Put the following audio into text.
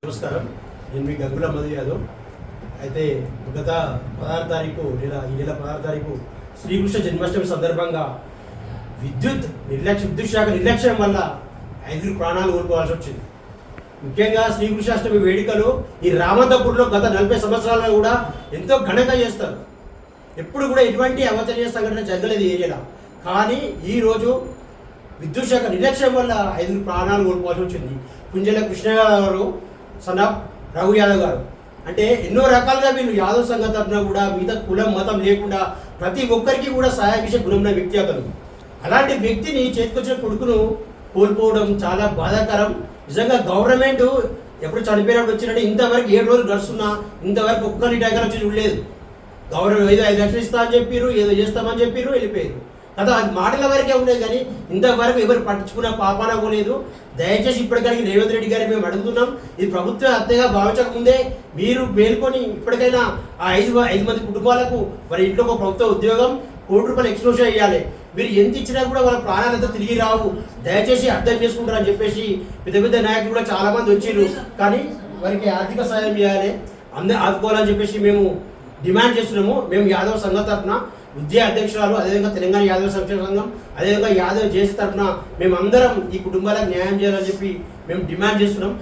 నమస్కారం. నేను మీ గంగుల మధు యాదవ్. అయితే గత 16 తారీఖు ఈ నెల 16 తారీఖు శ్రీకృష్ణ జన్మాష్టమి సందర్భంగా విద్యుత్ శాఖ నిర్లక్ష్యం వల్ల 5 ప్రాణాలు కోల్పోవాల్సి వచ్చింది. ముఖ్యంగా శ్రీకృష్ణాష్టమి వేడుకలు ఈ రామంతపూర్లో గత 40 సంవత్సరాలుగా కూడా ఎంతో ఘనంగా చేస్తారు. ఎప్పుడు కూడా ఎటువంటి అవాంఛనీయ సంఘటన జరగలేదు ఏరియాలో. కానీ ఈరోజు విద్యుత్ శాఖ నిర్లక్ష్యం వల్ల 5 ప్రాణాలు కోల్పోవాల్సి వచ్చింది. పుంజల కృష్ణ గారు, సనాబ్ రఘు యాదవ్ గారు. అంటే ఎన్నో రకాలుగా వీళ్ళు యాదవ్ సంఘం తరఫున కూడా మిగతా కులం మతం లేకుండా ప్రతి ఒక్కరికి కూడా సహాయవిషయ గుణమైన వ్యక్తి అతను. అలాంటి వ్యక్తిని చేతికొచ్చిన కొడుకును కోల్పోవడం చాలా బాధాకరం. నిజంగా గవర్నమెంట్ ఎప్పుడు చనిపోయినప్పుడు వచ్చినట్టు ఇంతవరకు 7 రోజులు గడుస్తున్నా ఇంతవరకు ఒక్కరి టైగర్ వచ్చి చూడలేదు. గవర్నమెంట్ ఏదో 5 లక్షలు ఇస్తా అని చెప్పారు, ఏదో చేస్తామని చెప్పారు, వెళ్ళిపోయారు. కదా అది మాటల వరకే ఉండేది కానీ ఇంతవరకు ఎవరు పట్టించుకున్న పాపాన పోలేదు. దయచేసి ఇప్పటికీ రేవంత్ రెడ్డి గారికి మేము అడుగుతున్నాం, ఇది ప్రభుత్వ హత్యగా భావించకముందే మీరు మేల్కొని ఇప్పటికైనా ఆ 5 మంది కుటుంబాలకు వారి ఇంట్లో ఒక ప్రభుత్వ ఉద్యోగం ₹1 ఎక్స్‌గ్రేషియా ఇవ్వాలి. మీరు ఎంత ఇచ్చినా కూడా వాళ్ళ ప్రాణాలంతా తిరిగి రావు. దయచేసి అర్థం చేసుకుంటారని చెప్పేసి పెద్ద పెద్ద నాయకులు కూడా చాలామంది వచ్చారు. కానీ వారికి ఆర్థిక సాయం చేయాలి, అందరూ ఆదుకోవాలని చెప్పేసి మేము డిమాండ్ చేస్తున్నాము. మేము యాదవ్ సంఘం తరఫున విద్యా అధ్యక్షురాలు, అదేవిధంగా తెలంగాణ యాదవ్ సంక్షేమ సంఘం, అదేవిధంగా యాదవ్ జేసీ తరఫున మేమందరం ఈ కుటుంబాలకు న్యాయం చేయాలని చెప్పి మేము డిమాండ్ చేస్తున్నాం.